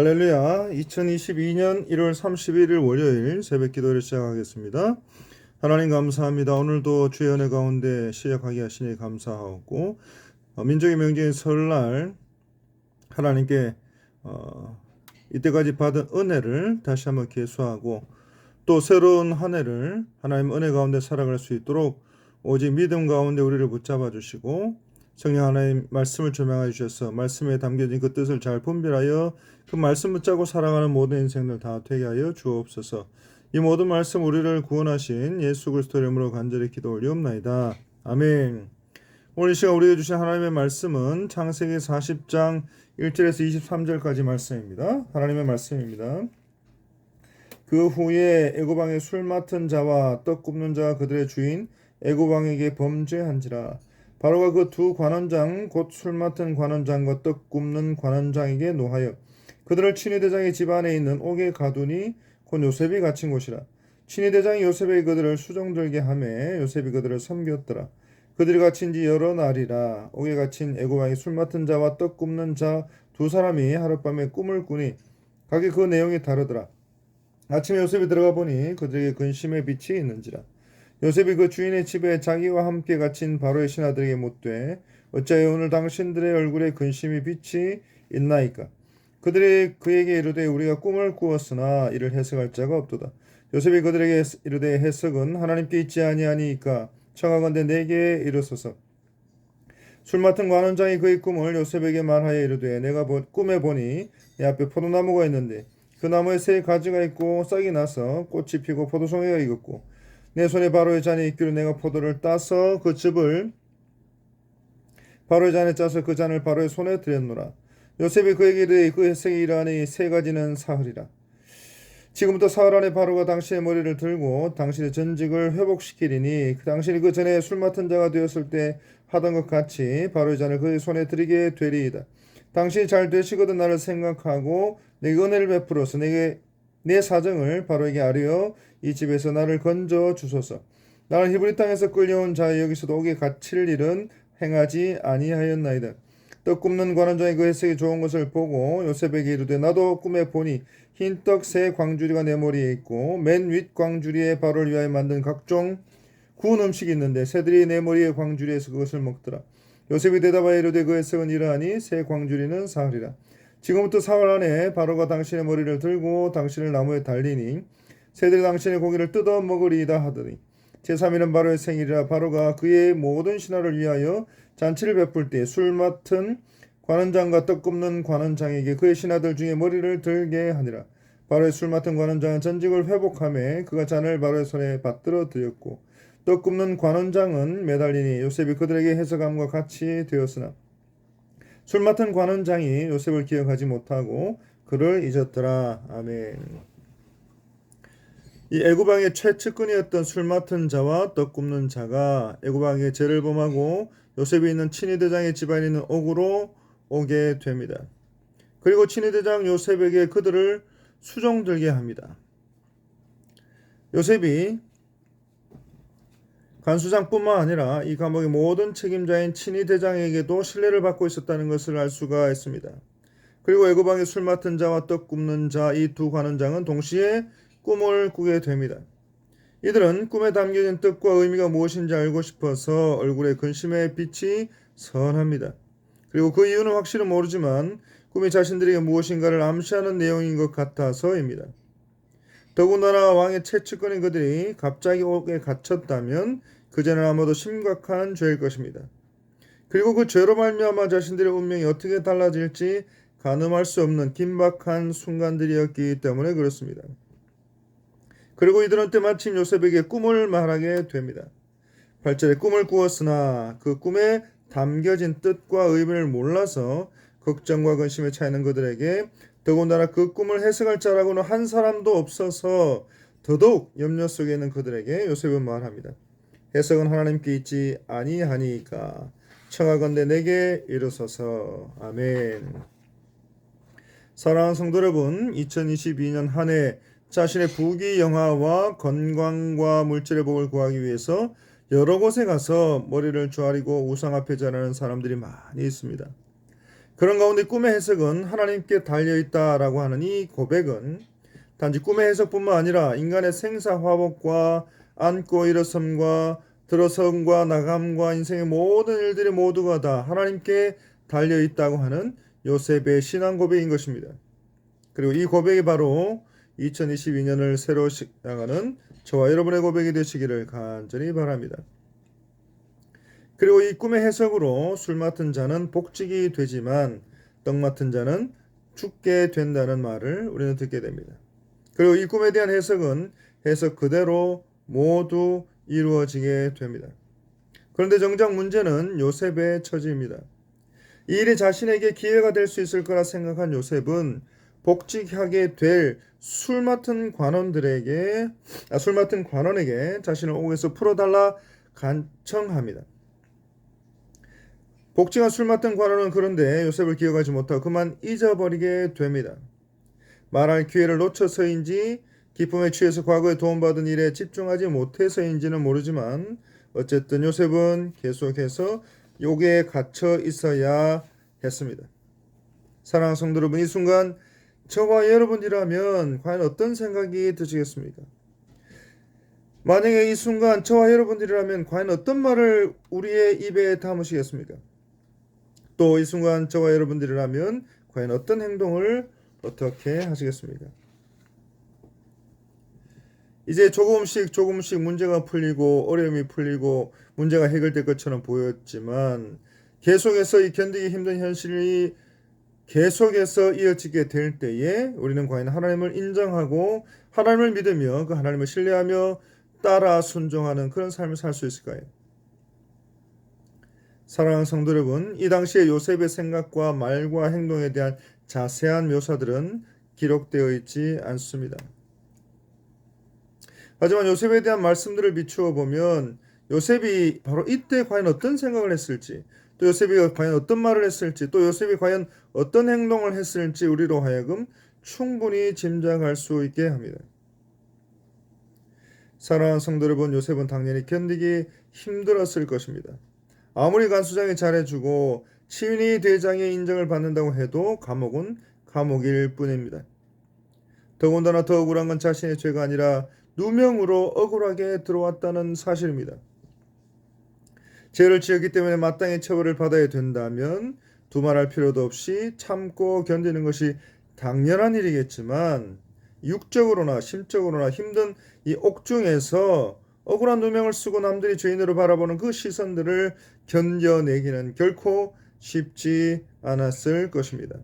할렐루야. 2022년 1월 31일 월요일 새벽 기도를 시작하겠습니다. 하나님 감사합니다. 오늘도 주의 은혜 가운데 시작하게 하시니 감사하고 민족의 명절인 설날 하나님께 이때까지 받은 은혜를 다시 한번 계수하고 또 새로운 한 해를 하나님 은혜 가운데 살아갈 수 있도록 오직 믿음 가운데 우리를 붙잡아 주시고 성령 하나님 말씀을 조명하여 주셔서 말씀에 담겨진 그 뜻을 잘 분별하여 그 말씀 붙잡고 살아가는 모든 인생들 다 되게 하여 주옵소서. 이 모든 말씀 우리를 구원하신 예수 그리스도 이름으로 간절히 기도 올리옵나이다. 아멘. 오늘 이 시간 우리에게 주신 하나님의 말씀은 창세기 40장 1절에서 23절까지 말씀입니다. 하나님의 말씀입니다. 그 후에 애굽 왕의 술 맡은 자와 떡 굽는 자가 그들의 주인 애굽 왕에게 범죄한지라. 바로가 그 두 관원장 곧 술 맡은 관원장과 떡 굽는 관원장에게 노하여 그들을 친위대장의 집 안에 있는 옥에 가두니 곧 요셉이 갇힌 곳이라. 친위대장이 요셉에게 그들을 수종들게 하매 요셉이 그들을 섬겼더라. 그들이 갇힌 지 여러 날이라. 옥에 갇힌 애굽 왕의 술 맡은 자와 떡 굽는 자 두 사람이 하룻밤에 꿈을 꾸니 각기 그 내용이 다르더라. 아침에 요셉이 들어가 보니 그들에게 근심의 빛이 있는지라. 요셉이 그 주인의 집에 자기와 함께 갇힌 바로의 신하들에게 묻되 어찌하여 오늘 당신들의 얼굴에 근심이 빛이 있나이까. 그들이 그에게 이르되 우리가 꿈을 꾸었으나 이를 해석할 자가 없도다. 요셉이 그들에게 이르되 해석은 하나님께 있지 아니하니이까 청하건대 내게 이르소서. 술 맡은 관원장이 그의 꿈을 요셉에게 말하여 이르되 내가 꿈에 보니 내 앞에 포도나무가 있는데 그 나무에 새 가지가 있고 싹이 나서 꽃이 피고 포도송이가 익었고 내 손에 바로의 잔이 있기로 내가 포도를 따서 그 즙을 바로의 잔에 짜서 그 잔을 바로의 손에 드렸노라. 요셉이 그에게 이르되 그 해석이 이러하니 세 가지는 사흘이라. 지금부터 사흘 안에 바로가 당신의 머리를 들고 당신의 전직을 회복시키리니 당신이 그 전에 술 맡은 자가 되었을 때 하던 것 같이 바로의 잔을 그의 손에 드리게 되리이다. 당신이 잘 되시거든 나를 생각하고 내게 은혜를 베풀어서 내게 내 사정을 바로에게 아뢰어 이 집에서 나를 건져 주소서. 나는 히브리 땅에서 끌려온 자 여기서도 옥에 갇힐 일은 행하지 아니하였나이다. 떡 굽는 관원장이 그 해석이 좋은 것을 보고 요셉에게 이르되 나도 꿈에 보니 흰떡 세 광주리가 내 머리에 있고 맨 윗 광주리에 바로를 위하여 만든 각종 구운 음식이 있는데 새들이 내 머리의 광주리에서 그것을 먹더라. 요셉이 대답하여 이르되 그 해석은 이러하니 새 광주리는 사흘이라. 지금부터 사흘 안에 바로가 당신의 머리를 들고 당신을 나무에 달리니 새들이 당신의 고기를 뜯어 먹으리이다 하더니 제3일은 바로의 생일이라. 바로가 그의 모든 신하를 위하여 잔치를 베풀 때 술 맡은 관원장과 떡 굽는 관원장에게 그의 신하들 중에 머리를 들게 하니라. 바로의 술 맡은 관원장은 전직을 회복하며 그가 잔을 바로의 손에 받들어 드렸고 떡 굽는 관원장은 매달리니 요셉이 그들에게 해석함과 같이 되었으나 술 맡은 관원장이 요셉을 기억하지 못하고 그를 잊었더라. 아멘. 이 애굽 왕의 최측근이었던 술 맡은 자와 떡 굽는 자가 애굽 왕의 죄를 범하고 요셉이 있는 친위대장의 집안에 있는 옥으로 오게 됩니다. 그리고 친위대장 요셉에게 그들을 수종들게 합니다. 요셉이 간수장뿐만 아니라 이 감옥의 모든 책임자인 친위대장에게도 신뢰를 받고 있었다는 것을 알 수가 있습니다. 그리고 애굽 왕의 술 맡은 자와 떡 굽는 자 이 두 관원장은 동시에 꿈을 꾸게 됩니다. 이들은 꿈에 담겨진 뜻과 의미가 무엇인지 알고 싶어서 얼굴에 근심의 빛이 선합니다. 그리고 그 이유는 확실히 모르지만 꿈이 자신들에게 무엇인가를 암시하는 내용인 것 같아서입니다. 더군다나 왕의 최측근인 그들이 갑자기 옥에 갇혔다면 그 죄는 아마도 심각한 죄일 것입니다. 그리고 그 죄로 말미암아 자신들의 운명이 어떻게 달라질지 가늠할 수 없는 긴박한 순간들이었기 때문에 그렇습니다. 그리고 이들은 때마침 요셉에게 꿈을 말하게 됩니다. 8절에 꿈을 꾸었으나 그 꿈에 담겨진 뜻과 의미를 몰라서 걱정과 근심에 차이는 그들에게 더군다나 그 꿈을 해석할 자라고는 한 사람도 없어서 더더욱 염려 속에 있는 그들에게 요셉은 말합니다. 해석은 하나님께 있지 아니하니까 청하건대 내게 이르소서. 아멘. 사랑하는 성도 여러분, 2022년 한 해 자신의 부귀영화와 건강과 물질의 복을 구하기 위해서 여러 곳에 가서 머리를 조아리고 우상 앞에 절하는 사람들이 많이 있습니다. 그런 가운데 꿈의 해석은 하나님께 달려있다라고 하는 이 고백은 단지 꿈의 해석뿐만 아니라 인간의 생사화복과 앉고 일어섬과 들어섬과 나감과 인생의 모든 일들이 모두가 다 하나님께 달려있다고 하는 요셉의 신앙 고백인 것입니다. 그리고 이 고백이 바로 2022년을 새로 시작하는 저와 여러분의 고백이 되시기를 간절히 바랍니다. 그리고 이 꿈의 해석으로 술 맡은 자는 복직이 되지만 떡 맡은 자는 죽게 된다는 말을 우리는 듣게 됩니다. 그리고 이 꿈에 대한 해석은 해석 그대로 모두 이루어지게 됩니다. 그런데 정작 문제는 요셉의 처지입니다. 이 일이 자신에게 기회가 될 수 있을 거라 생각한 요셉은 복직하게 될 술 맡은 관원에게 자신을 옥에서 풀어달라 간청합니다. 복직한 술 맡은 관원은 그런데 요셉을 기억하지 못하고 그만 잊어버리게 됩니다. 말할 기회를 놓쳐서인지 기쁨에 취해서 과거에 도움받은 일에 집중하지 못해서인지는 모르지만 어쨌든 요셉은 계속해서 욕에 갇혀 있어야 했습니다. 사랑하는 성도 여러분, 이 순간 저와 여러분이라면 과연 어떤 생각이 드시겠습니까? 만약에 이 순간 저와 여러분들이라면 과연 어떤 말을 우리의 입에 담으시겠습니까? 또 이 순간 저와 여러분들이라면 과연 어떤 행동을 어떻게 하시겠습니까? 이제 조금씩 문제가 풀리고 어려움이 풀리고 문제가 해결될 것처럼 보였지만 계속해서 이 견디기 힘든 현실이 계속해서 이어지게 될 때에 우리는 과연 하나님을 인정하고 하나님을 믿으며 그 하나님을 신뢰하며 따라 순종하는 그런 삶을 살 수 있을까요? 사랑하는 성도 여러분, 이 당시에 요셉의 생각과 말과 행동에 대한 자세한 묘사들은 기록되어 있지 않습니다. 하지만 요셉에 대한 말씀들을 비추어 보면 요셉이 바로 이때 과연 어떤 생각을 했을지, 또 요셉이 과연 어떤 말을 했을지, 또 요셉이 과연 어떤 행동을 했을지 우리로 하여금 충분히 짐작할 수 있게 합니다. 사랑하는 성도 여러분, 요셉은 당연히 견디기 힘들었을 것입니다. 아무리 간수장이 잘해주고 치윈이 대장의 인정을 받는다고 해도 감옥은 감옥일 뿐입니다. 더군다나 더 억울한 건 자신의 죄가 아니라 누명으로 억울하게 들어왔다는 사실입니다. 죄를 지었기 때문에 마땅히 처벌을 받아야 된다면 두말할 필요도 없이 참고 견디는 것이 당연한 일이겠지만 육적으로나 심적으로나 힘든 이 옥중에서 억울한 누명을 쓰고 남들이 죄인으로 바라보는 그 시선들을 견뎌내기는 결코 쉽지 않았을 것입니다.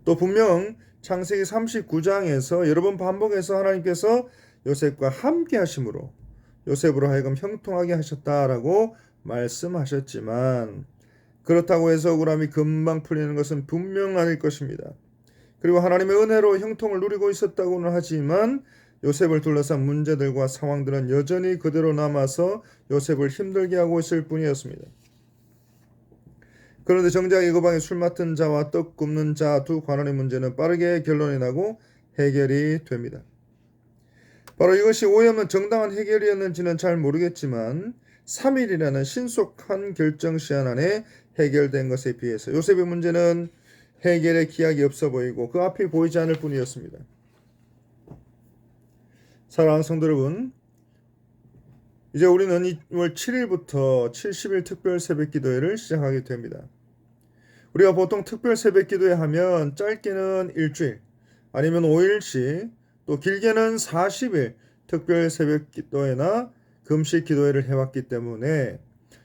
또 분명 창세기 39장에서 여러 번 반복해서 하나님께서 요셉과 함께 하심으로 요셉으로 하여금 형통하게 하셨다라고 말씀하셨지만 그렇다고 해서 억울함이 금방 풀리는 것은 분명 아닐 것입니다. 그리고 하나님의 은혜로 형통을 누리고 있었다고는 하지만 요셉을 둘러싼 문제들과 상황들은 여전히 그대로 남아서 요셉을 힘들게 하고 있을 뿐이었습니다. 그런데 정작 이거방에 술 맡은 자와 떡 굽는 자 두 관원의 문제는 빠르게 결론이 나고 해결이 됩니다. 바로 이것이 오해 없는 정당한 해결이었는지는 잘 모르겠지만 3일이라는 신속한 결정 시한 안에 해결된 것에 비해서 요셉의 문제는 해결의 기약이 없어 보이고 그 앞이 보이지 않을 뿐이었습니다. 사랑하는 성도 여러분, 이제 우리는 2월 7일부터 70일 특별 새벽 기도회를 시작하게 됩니다. 우리가 보통 특별 새벽 기도회 하면 짧게는 일주일 아니면 5일씩 또 길게는 40일 특별 새벽 기도회나 금식 기도회를 해왔기 때문에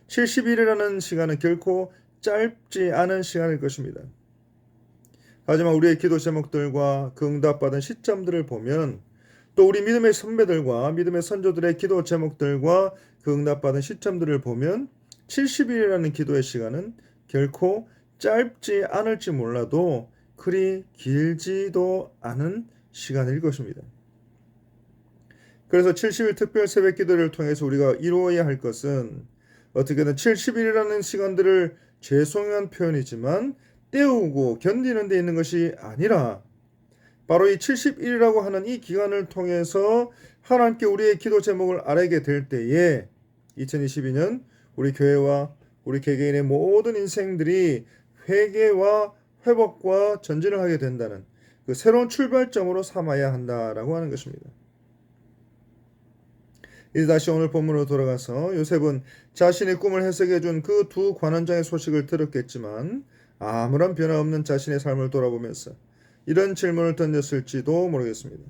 70일이라는 시간은 결코 짧지 않은 시간일 것입니다. 하지만 우리의 기도 제목들과 그 응답받은 시점들을 보면 또 우리 믿음의 선배들과 믿음의 선조들의 기도 제목들과 그 응답받은 시점들을 보면 70일이라는 기도의 시간은 결코 짧지 않을지 몰라도 그리 길지도 않은 시간일 것입니다. 그래서 70일 특별 새벽 기도를 통해서 우리가 이루어야 할 것은 어떻게든 70일이라는 시간들을 죄송한 표현이지만 때우고 견디는 데 있는 것이 아니라 바로 이 70일이라고 하는 이 기간을 통해서 하나님께 우리의 기도 제목을 알게 될 때에 2022년 우리 교회와 우리 개개인의 모든 인생들이 회개와 회복과 전진을 하게 된다는 그 새로운 출발점으로 삼아야 한다라고 하는 것입니다. 이제 다시 오늘 본문으로 돌아가서 요셉은 자신의 꿈을 해석해 준 그 두 관원장의 소식을 들었겠지만 아무런 변화 없는 자신의 삶을 돌아보면서 이런 질문을 던졌을지도 모르겠습니다.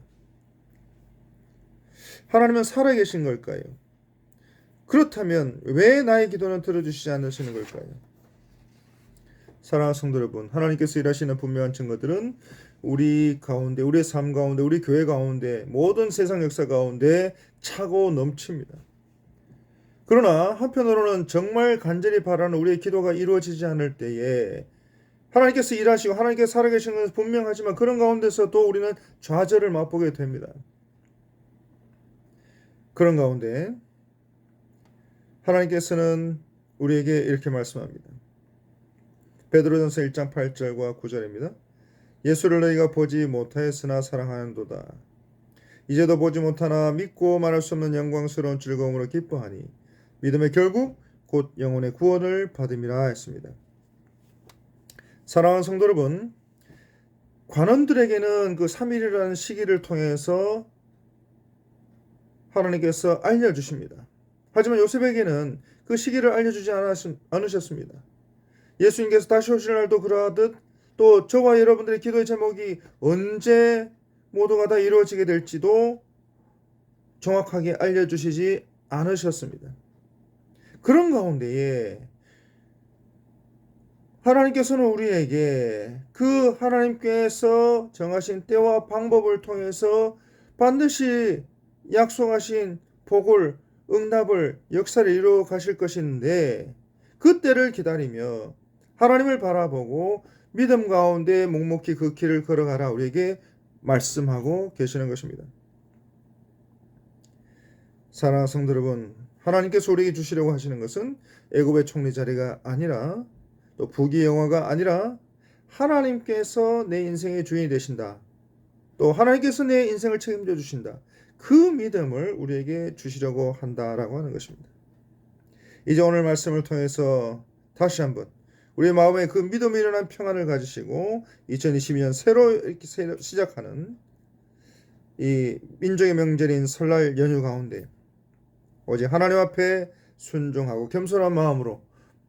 하나님은 살아계신 걸까요? 그렇다면 왜 나의 기도는 들어주시지 않으시는 걸까요? 사랑하는 성도 여러분, 하나님께서 일하시는 분명한 증거들은 우리 가운데, 우리의 삶 가운데, 우리 교회 가운데, 모든 세상 역사 가운데 차고 넘칩니다. 그러나 한편으로는 정말 간절히 바라는 우리의 기도가 이루어지지 않을 때에 하나님께서 일하시고 하나님께서 살아계신 것은 분명하지만 그런 가운데서도 우리는 좌절을 맛보게 됩니다. 그런 가운데 하나님께서는 우리에게 이렇게 말씀합니다. 베드로전서 1장 8절과 9절입니다. 예수를 너희가 보지 못하였으나 사랑하는도다. 이제도 보지 못하나 믿고 말할 수 없는 영광스러운 즐거움으로 기뻐하니 믿음의 결국 곧 영혼의 구원을 받음이라 했습니다. 사랑하는 성도 여러분, 관원들에게는 그 3일이라는 시기를 통해서 하나님께서 알려주십니다. 하지만 요셉에게는 그 시기를 알려주지 않으셨습니다. 예수님께서 다시 오실 날도 그러하듯 또 저와 여러분들의 기도의 제목이 언제 모두가 다 이루어지게 될지도 정확하게 알려주시지 않으셨습니다. 그런 가운데에 하나님께서는 우리에게 그 하나님께서 정하신 때와 방법을 통해서 반드시 약속하신 복을, 응답을, 역사를 이루어 가실 것인데 그 때를 기다리며 하나님을 바라보고 믿음 가운데 묵묵히 그 길을 걸어가라 우리에게 말씀하고 계시는 것입니다. 사랑하는 성도 여러분, 하나님께서 우리에게 주시려고 하시는 것은 애굽의 총리 자리가 아니라 또 부귀 영화가 아니라 하나님께서 내 인생의 주인이 되신다. 또 하나님께서 내 인생을 책임져 주신다. 그 믿음을 우리에게 주시려고 한다라고 하는 것입니다. 이제 오늘 말씀을 통해서 다시 한번 우리의 마음에 그 믿음이 일어난 평안을 가지시고 2022년 새로 이렇게 시작하는 이 민족의 명절인 설날 연휴 가운데 오직 하나님 앞에 순종하고 겸손한 마음으로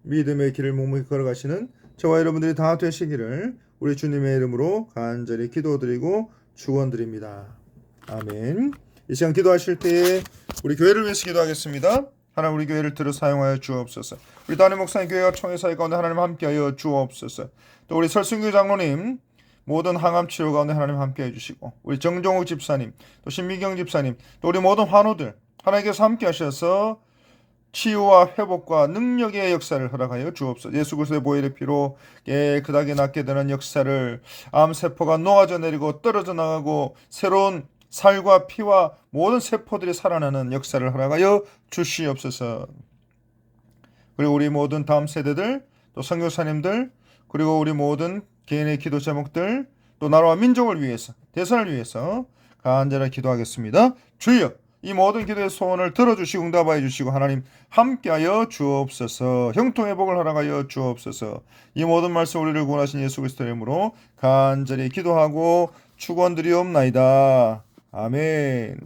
믿음의 길을 묵묵히 걸어가시는 저와 여러분들이 다 되시기를 우리 주님의 이름으로 간절히 기도드리고 축원드립니다. 아멘. 이 시간 기도하실 때에 우리 교회를 위해서 기도하겠습니다. 하나님 우리 교회를 들어 사용하여 주옵소서. 우리 담임 목사님 교회와 총회사회 가운데 하나님 함께하여 주옵소서. 또 우리 설순규 장로님 모든 항암 치료 가운데 하나님 함께해 주시고 우리 정종욱 집사님 또 신미경 집사님 또 우리 모든 환우들 하나님께서 함께하셔서 치유와 회복과 능력의 역사를 허락하여 주옵소서. 예수 그리스도의 보혈의 피로 깨끗하게 낫게 되는 역사를 암세포가 녹아져 내리고 떨어져 나가고 새로운 살과 피와 모든 세포들이 살아나는 역사를 허락하여 주시옵소서. 그리고 우리 모든 다음 세대들 또 선교사님들 그리고 우리 모든 개인의 기도 제목들 또 나라와 민족을 위해서 대선을 위해서 간절히 기도하겠습니다. 주여 이 모든 기도의 소원을 들어주시고 응답하여 주시고 하나님 함께하여 주옵소서. 형통의 복을 허락하여 주옵소서. 이 모든 말씀 우리를 구원하신 예수 그리스도의 이름으로 간절히 기도하고 축원드리옵나이다. 아멘.